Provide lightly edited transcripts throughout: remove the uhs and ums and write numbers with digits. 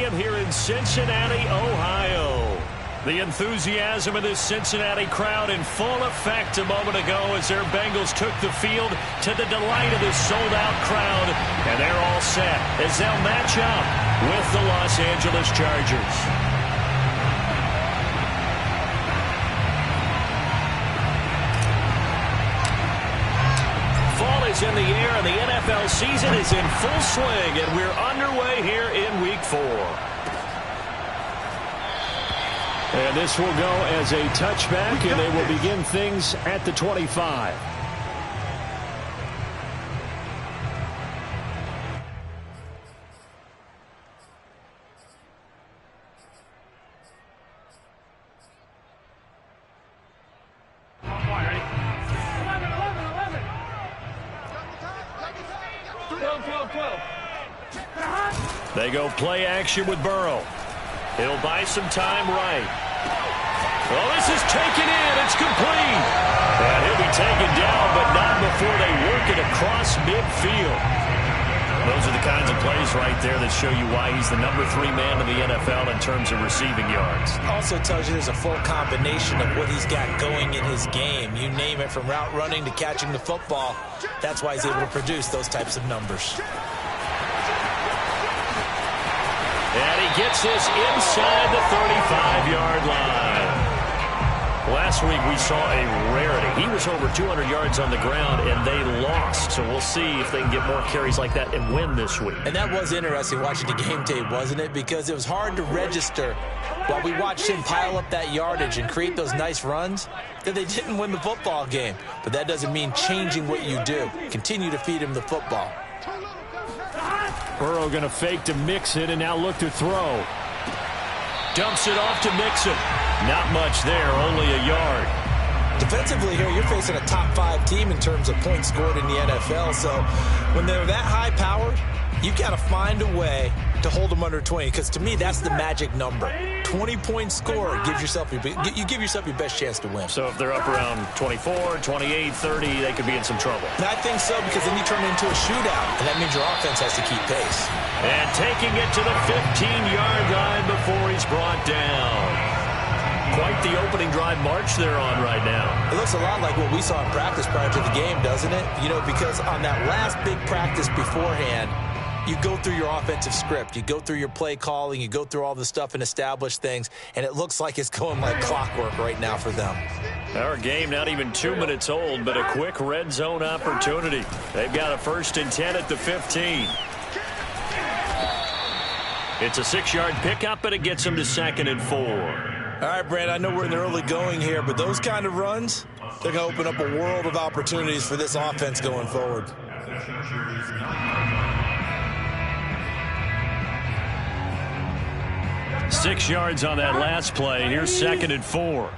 Stadium here in Cincinnati, Ohio. The enthusiasm of this Cincinnati crowd in full effect a moment ago as their Bengals took the field to the delight of this sold-out crowd. And they're all set as they'll match up with the Los Angeles Chargers. Is in the air, and the NFL season is in full swing, and we're underway here in Week 4. And this will go as a touchback, and they will begin things at the 25. They go play action with Burrow. He'll buy some time right. Oh, this is taken in. It's complete. And he'll be taken down, but not before they work it across midfield. Those are the kinds of plays right there that show you why he's the number 3 man in the NFL in terms of receiving yards. Also tells you there's a full combination of what he's got going in his game. You name it, from route running to catching the football. That's why he's able to produce those types of numbers. And he gets this inside the 35-yard line. Last week we saw a rarity. He was over 200 yards on the ground, and they lost. So we'll see if they can get more carries like that and win this week. And that was interesting watching the game tape, wasn't it? Because it was hard to register while we watched him pile up that yardage and create those nice runs that they didn't win the football game. But that doesn't mean changing what you do. Continue to feed him the football. Burrow going to fake to Mixon, and now look to throw. Dumps it off to Mixon. Not much there, only a yard. Defensively here, you're facing a top 5 team in terms of points scored in the NFL. So when they're that high-powered, you got to find a way to hold them under 20, because to me, that's the magic number. 20 points scored gives yourself you give yourself your best chance to win. So if they're up around 24, 28, 30, they could be in some trouble. And I think so, because then you turn it into a shootout, and that means your offense has to keep pace. And taking it to the 15-yard line before he's brought down. Quite the opening drive march they're on right now. It looks a lot like what we saw in practice prior to the game, doesn't it? You know, because on that last big practice beforehand, you go through your offensive script. You go through your play calling. You go through all the stuff and establish things. And it looks like it's going like clockwork right now for them. Our game not even 2 minutes old, but a quick red zone opportunity. They've got a 1st and 10 at the 15. It's a 6-yard pickup, but it gets them to 2nd and 4. All right, Brand, I know we're in the early going here, but those kind of runs, they're going to open up a world of opportunities for this offense going forward. 6 yards on that last play. Here's 2nd and 4.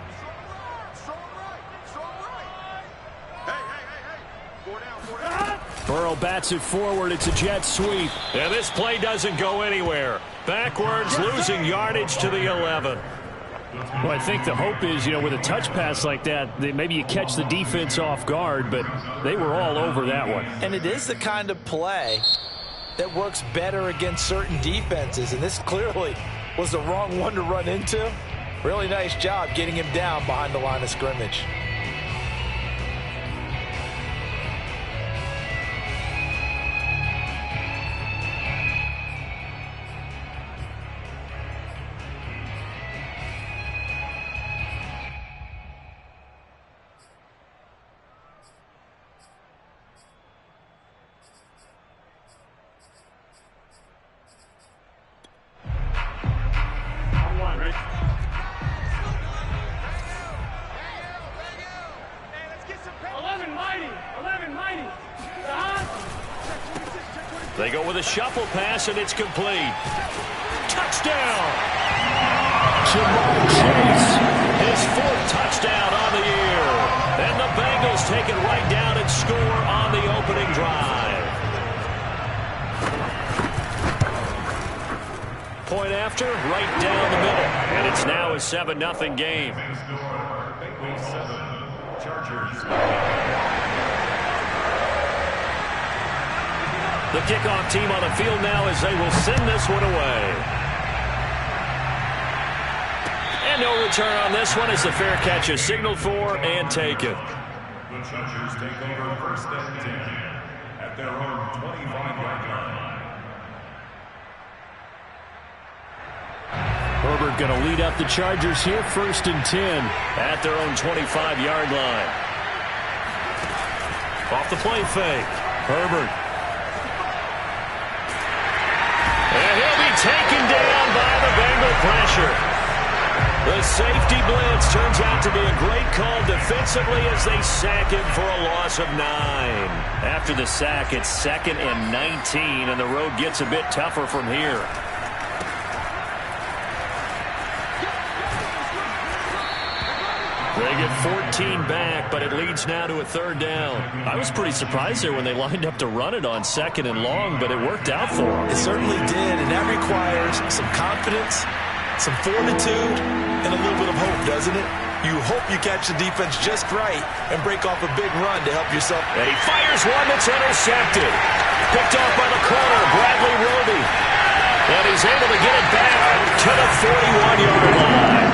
Burrow bats it forward. It's a jet sweep. And this play doesn't go anywhere. Backwards, losing yardage to the 11. Well, I think the hope is, you know, with a touch pass like that, maybe you catch the defense off guard, but they were all over that one. And it is the kind of play that works better against certain defenses, and this clearly was the wrong one to run into. Really nice job getting him down behind the line of scrimmage. They go with a shuffle pass, and it's complete. Touchdown! Jamar Chase, his 4th touchdown on the year. And the Bengals take it right down and score on the opening drive. Point after, right down the middle. And it's now a 7-0 game. The kickoff team on the field now as they will send this one away. And no return on this one as the fair catch is signaled for and taken. The Chargers take over first and 10 at their own 25-yard line. Herbert going to lead up the Chargers here, first and 10 at their own 25-yard line. Off the play fake. Herbert. And he'll be taken down by the Bengal pressure. The safety blitz turns out to be a great call defensively as they sack him for a loss of 9. After the sack, it's 2nd and 19, and the road gets a bit tougher from here. They get 14 back, but it leads now to a 3rd down. I was pretty surprised there when they lined up to run it on 2nd and long, but it worked out for them. It certainly did, and that requires some confidence, some fortitude, and a little bit of hope, doesn't it? You hope you catch the defense just right and break off a big run to help yourself. And he fires one that's intercepted. Picked off by the corner, Bradley Roby. And he's able to get it back to the 41-yard line.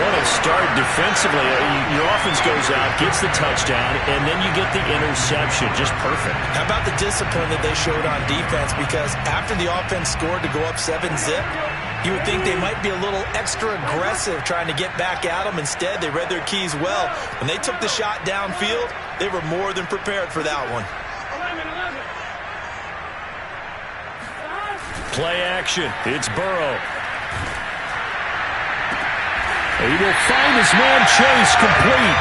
What a start defensively. Your offense goes out, gets the touchdown, and then you get the interception. Just perfect. How about the discipline that they showed on defense? Because after the offense scored to go up 7-zip, you would think they might be a little extra aggressive trying to get back at them. Instead, they read their keys well. When they took the shot downfield, they were more than prepared for that one. Play action. It's Burrow. He will find his man Chase complete.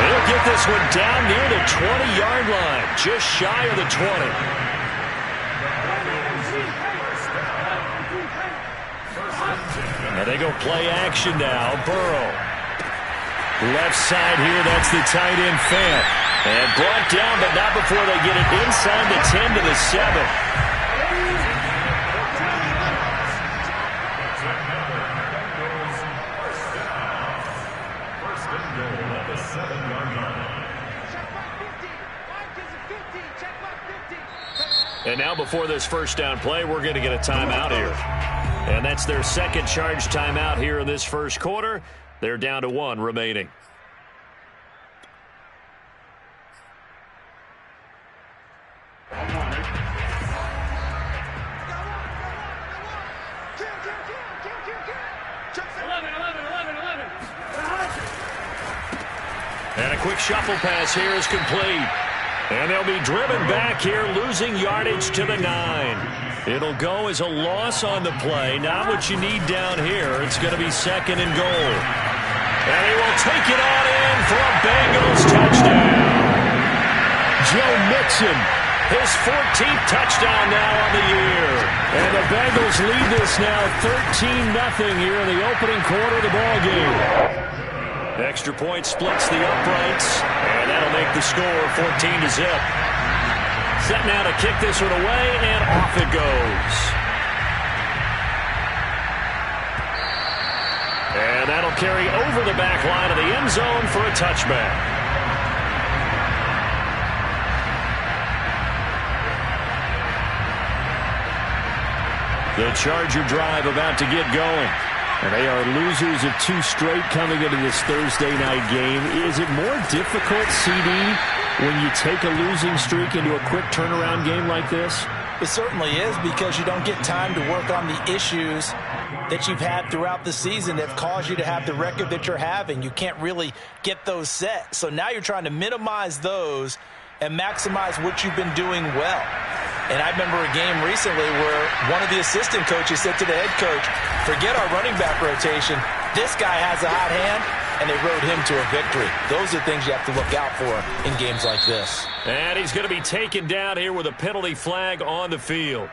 He'll get this one down near the 20-yard line, just shy of the 20. Now they go play action now. Burrow. Left side here, that's the tight end Fant. And brought down, but not before they get it inside the 10 to the 7. And now before this first down play, we're going to get a timeout here. And that's their second charge timeout here in this first quarter. They're down to 1 remaining. And a quick shuffle pass here is complete. And they'll be driven back here, losing yardage to the 9. It'll go as a loss on the play. Not what you need down here. It's going to be 2nd and goal. And he will take it on in for a Bengals touchdown. Joe Mixon, his 14th touchdown now on the year. And the Bengals lead this now 13-0 here in the opening quarter of the ballgame. Extra point splits the uprights, and that'll make the score 14-0. Set now to kick this one away, and off it goes. And that'll carry over the back line of the end zone for a touchback. The Charger drive about to get going. And they are losers of 2 straight coming into this Thursday night game. Is it more difficult, CD, when you take a losing streak into a quick turnaround game like this? It certainly is, because you don't get time to work on the issues that you've had throughout the season that have caused you to have the record that you're having. You can't really get those set. So now you're trying to minimize those and maximize what you've been doing well. And I remember a game recently where one of the assistant coaches said to the head coach, forget our running back rotation. This guy has a hot hand, and they rode him to a victory. Those are things you have to look out for in games like this. And he's going to be taken down here with a penalty flag on the field.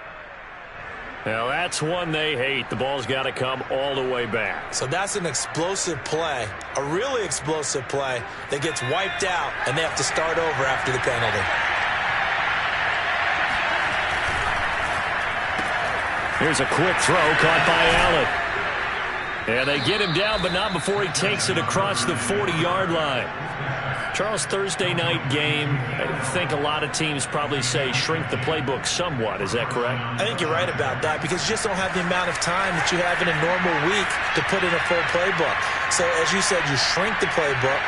Now, that's one they hate. The ball's got to come all the way back. So that's an explosive play, a really explosive play that gets wiped out, and they have to start over after the penalty. Here's a quick throw caught by Allen. And they get him down, but not before he takes it across the 40-yard line. Charles, Thursday night game, I think a lot of teams probably say shrink the playbook somewhat. Is that correct? I think you're right about that because you just don't have the amount of time that you have in a normal week to put in a full playbook. So, as you said, you shrink the playbook,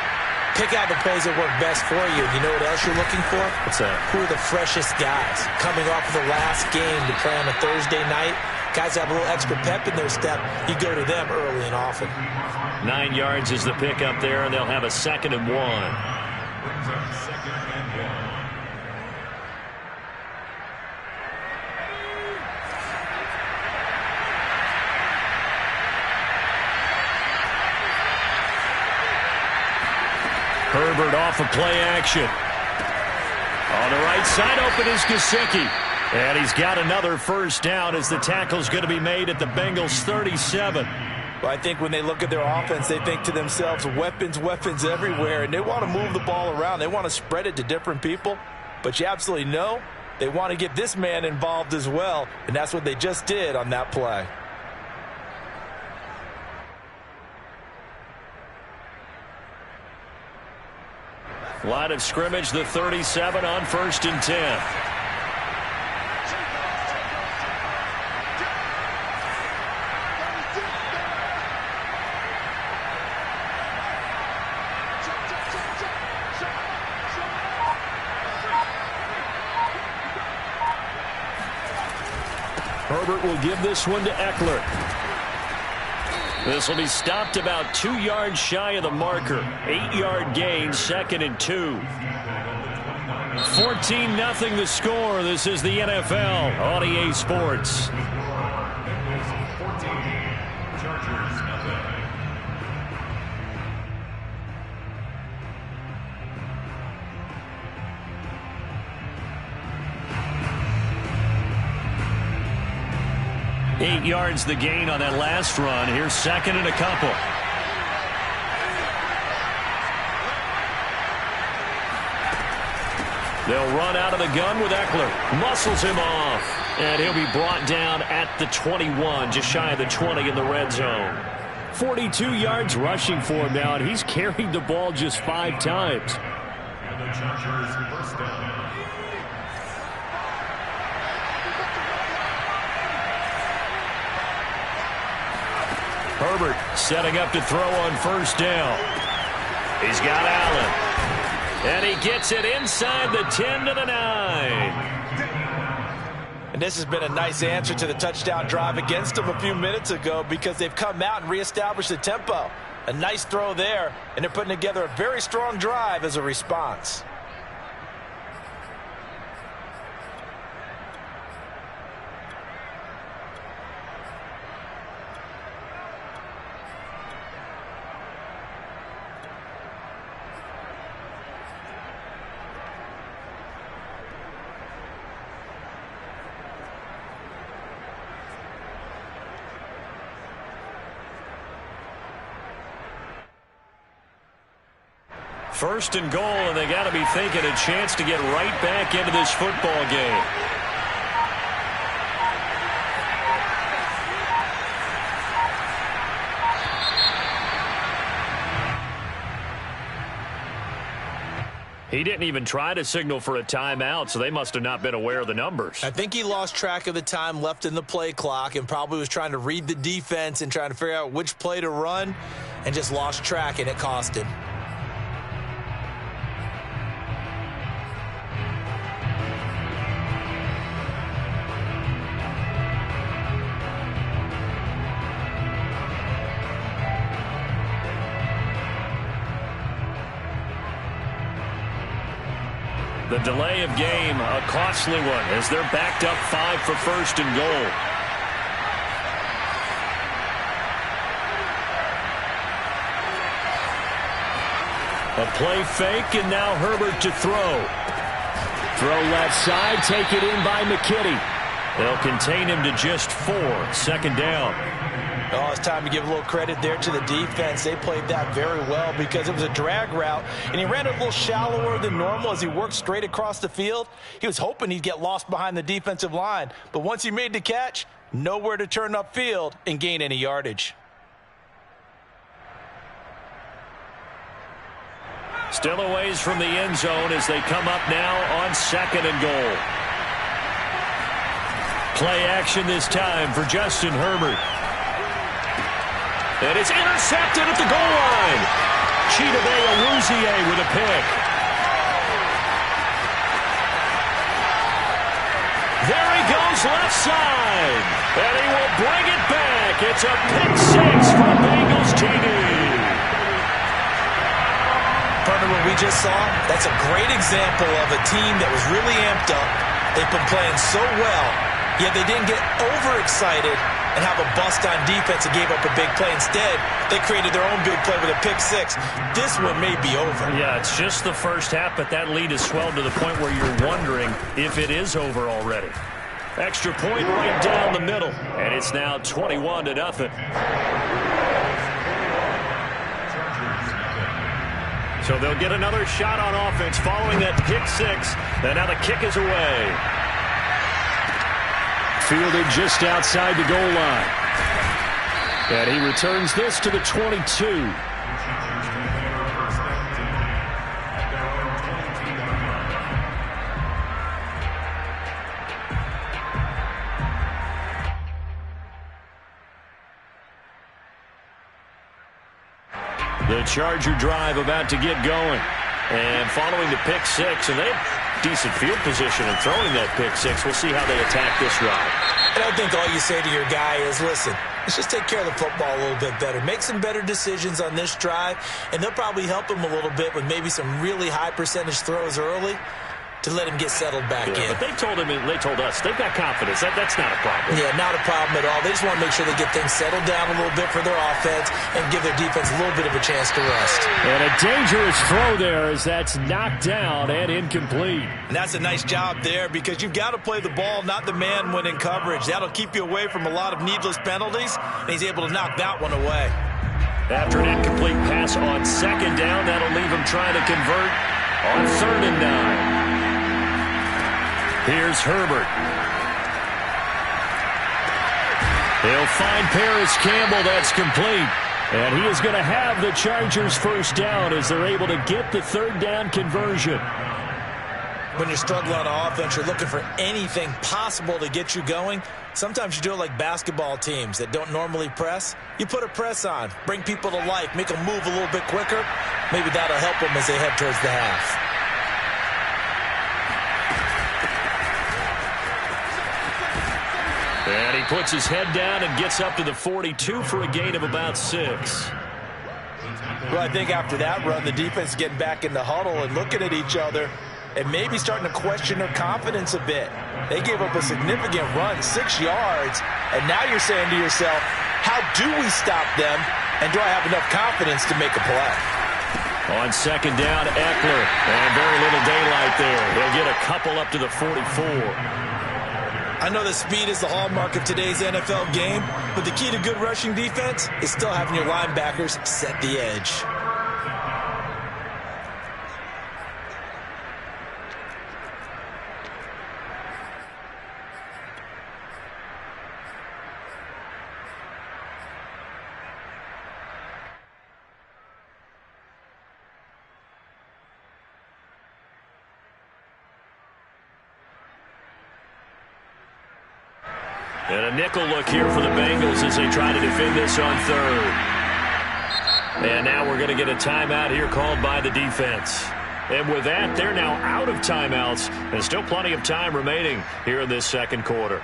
pick out the plays that work best for you. You know what else you're looking for? What's that? Who are the freshest guys coming off of the last game to play on a Thursday night? Guys have a little extra pep in their step. You go to them early and often. 9 yards is the pickup there, and they'll have a 2nd and 1. Herbert off of play action. On the right side, open is Gesicki. And he's got another first down as the tackle's going to be made at the Bengals 37. Well, I think when they look at their offense, they think to themselves, weapons, weapons everywhere, and they want to move the ball around. They want to spread it to different people, but you absolutely know they want to get this man involved as well, and that's what they just did on that play. Line of scrimmage, the 37 on 1st and 10. Herbert will give this one to Eckler. This will be stopped about 2 yards shy of the marker. 8-yard gain, 2nd and 2. 14-0 the score. This is the NFL on EA Sports. 8 yards the gain on that last run. Here's 2nd and a couple. They'll run out of the gun with Eckler. Muscles him off. And he'll be brought down at the 21, just shy of the 20 in the red zone. 42 yards rushing for him now, and he's carried the ball just 5 times. And the Chargers first down. Herbert setting up to throw on 1st down. He's got Allen. And he gets it inside the 10 to the 9. And this has been a nice answer to the touchdown drive against them a few minutes ago because they've come out and reestablished the tempo. A nice throw there, and they're putting together a very strong drive as a response. First and goal, and they got to be thinking a chance to get right back into this football game. He didn't even try to signal for a timeout, so they must have not been aware of the numbers. I think he lost track of the time left in the play clock and probably was trying to read the defense and trying to figure out which play to run and just lost track, and it cost him. The delay of game, a costly one, as they're backed up 5 for 1st and goal. A play fake, and now Herbert to throw. Throw left side, take it in by McKinney. They'll contain him to just 4, 2nd down. Oh, it's time to give a little credit there to the defense. They played that very well because it was a drag route, and he ran it a little shallower than normal as he worked straight across the field. He was hoping he'd get lost behind the defensive line, but once he made the catch, nowhere to turn upfield and gain any yardage. Still a ways from the end zone as they come up now on 2nd and goal. Play action this time for Justin Herbert. And it's intercepted at the goal line. Chidobe Awuzie with a pick. There he goes left side. And he will bring it back. It's a pick 6 for Bengals TD. Partner, what we just saw, that's a great example of a team that was really amped up. They've been playing so well, yet they didn't get overexcited and have a bust on defense and gave up a big play. Instead, they created their own big play with a pick 6. This one may be over. Yeah, it's just the first half, but that lead has swelled to the point where you're wondering if it is over already. Extra point right down the middle, and it's now 21-0. So they'll get another shot on offense following that pick 6. And now the kick is away. Fielded just outside the goal line. And he returns this to the 22. The Charger drive about to get going. And following the pick 6, and they have decent field position in throwing that pick 6. We'll see how they attack this drive. And I think all you say to your guy is, listen, let's just take care of the football a little bit better. Make some better decisions on this drive, and they'll probably help him a little bit with maybe some really high percentage throws early to let him get settled back in. But they told us, they've got confidence. That's not a problem. Yeah, not a problem at all. They just want to make sure they get things settled down a little bit for their offense and give their defense a little bit of a chance to rest. And a dangerous throw there as that's knocked down and incomplete. And that's a nice job there because you've got to play the ball, not the man when in coverage. That'll keep you away from a lot of needless penalties, and he's able to knock that one away. After an incomplete pass on 2nd down, that'll leave him trying to convert on 3rd and 9. Here's Herbert. He'll find Paris Campbell. That's complete. And he is going to have the Chargers first down as they're able to get the 3rd down conversion. When you're struggling on offense, you're looking for anything possible to get you going. Sometimes you do it like basketball teams that don't normally press. You put a press on, bring people to life, make them move a little bit quicker. Maybe that'll help them as they head towards the half. And he puts his head down and gets up to the 42 for a gain of about 6. Well, I think after that run, the defense is getting back in the huddle and looking at each other and maybe starting to question their confidence a bit. They gave up a significant run, 6 yards, and now you're saying to yourself, how do we stop them, and do I have enough confidence to make a play? On 2nd down, Eckler, and very little daylight there. He'll get a couple up to the 44. I know that speed is the hallmark of today's NFL game, but the key to good rushing defense is still having your linebackers set the edge. And a nickel look here for the Bengals as they try to defend this on 3rd. And now we're going to get a timeout here called by the defense. And with that, they're now out of timeouts. And still plenty of time remaining here in this 2nd quarter.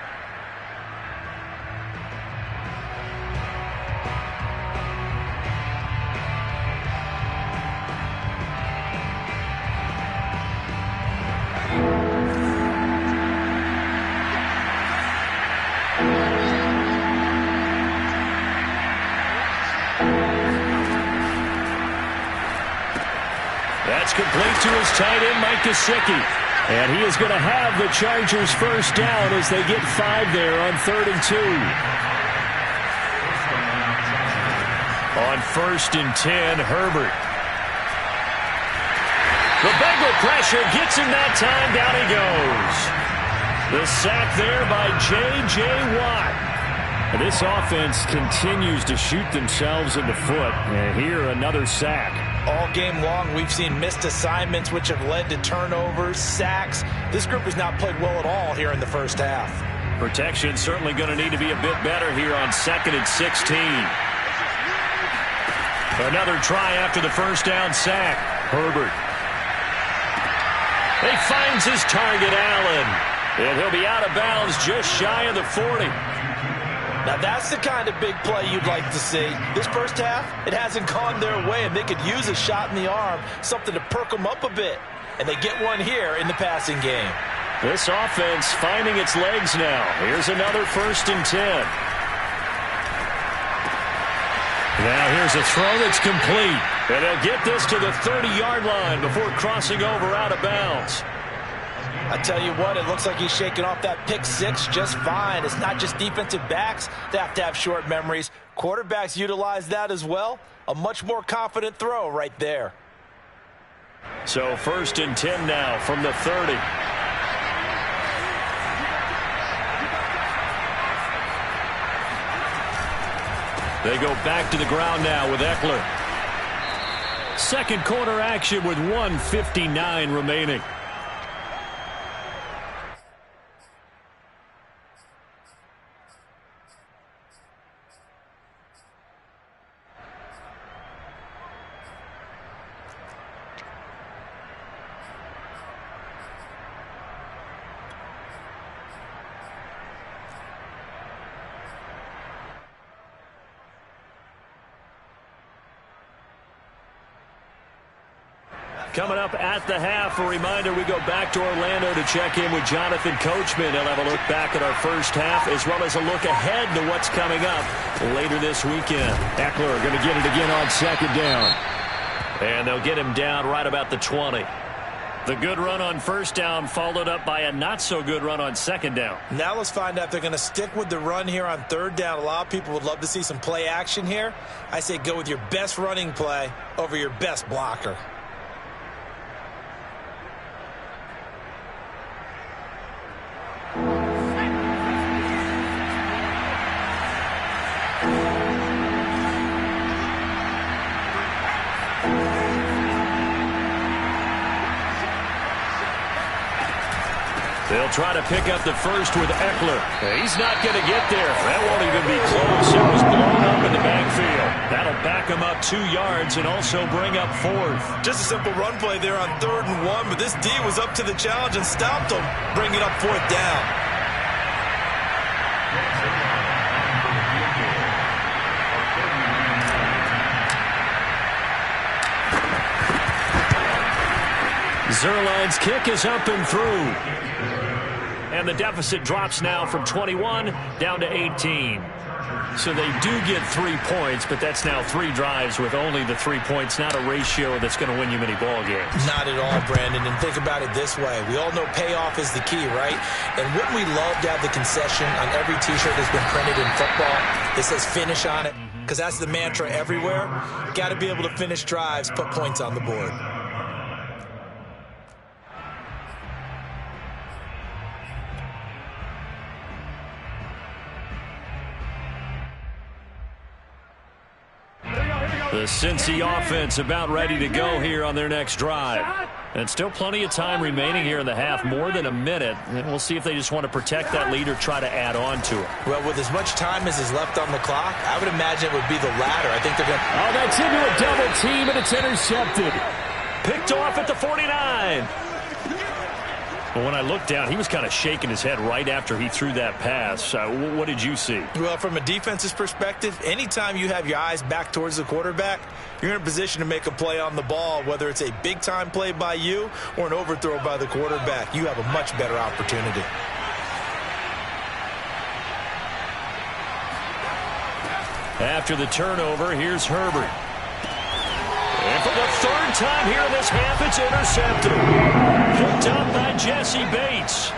That's complete to his tight end, Mike Gesicki. And he is going to have the Chargers first down as they get 5 there on 3rd and 2. On 1st and 10, Herbert. The Bengal pressure gets him that time. Down he goes. The sack there by J.J. Watt. And this offense continues to shoot themselves in the foot. And here, another sack. All game long, we've seen missed assignments, which have led to turnovers, sacks. This group has not played well at all here in the first half. Protection certainly going to need to be a bit better here on 2nd and 16. Another try after the first down sack. Herbert. He finds his target, Allen. And he'll be out of bounds just shy of the 40. Now, that's the kind of big play you'd like to see. This first half, it hasn't gone their way, and they could use a shot in the arm, something to perk them up a bit. And they get one here in the passing game. This offense finding its legs now. Here's another 1st and 10. Now here's a throw that's complete. And they'll get this to the 30-yard line before crossing over out of bounds. I tell you what, it looks like he's shaking off that pick six just fine. It's not just defensive backs that have short memories. Quarterbacks utilize that as well. A much more confident throw right there. So 1st and 10 now from the 30. They go back to the ground now with Eckler. Second quarter action with 1:59 remaining. Coming up at the half, a reminder, we go back to Orlando to check in with Jonathan Coachman. He'll have a look back at our first half as well as a look ahead to what's coming up later this weekend. Eckler going to get it again on 2nd down. And they'll get him down right about the 20. The good run on 1st down followed up by a not-so-good run on 2nd down. Now let's find out if they're going to stick with the run here on 3rd down. A lot of people would love to see some play action here. I say go with your best running play over your best blocker. They'll try to pick up the first with Eckler. He's not going to get there. That won't even be close. It was blown up in the backfield. That'll back him up 2 yards and also bring up 4th. Just a simple run play there on 3rd and 1, but this D was up to the challenge and stopped him, bringing up 4th down. Zerline's kick is up and through. And the deficit drops now from 21 down to 18. So they do get 3 points, but that's now 3 drives with only the 3 points, not a ratio that's going to win you many ball games. Not at all, Brandon. And think about it this way. We all know payoff is the key, right? And wouldn't we love to have the concession on every T-shirt that's been printed in football that says finish on it? Because that's the mantra everywhere. Got to be able to finish drives, put points on the board. The Cincy offense about ready to go here on their next drive. And still plenty of time remaining here in the half, more than a minute. And we'll see if they just want to protect that lead or try to add on to it. Well, with as much time as is left on the clock, I would imagine it would be the latter. I think they're going to... Oh, that's into a double team, and it's intercepted. Picked off at the 49. But when I looked down, he was kind of shaking his head right after he threw that pass. What did you see? Well, from a defense's perspective, anytime you have your eyes back towards the quarterback, you're in a position to make a play on the ball, whether it's a big-time play by you or an overthrow by the quarterback. You have a much better opportunity. After the turnover, here's Herbert. And for the 3rd time here in this half, it's intercepted. Picked up by Jesse Bates.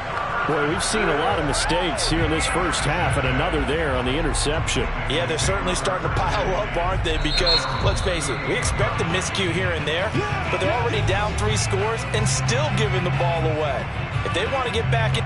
Boy, we've seen a lot of mistakes here in this first half, and another there on the interception. Yeah, they're certainly starting to pile up, aren't they? Because, let's face it, we expect a miscue here and there, but they're already down 3 scores and still giving the ball away. If they want to get back in...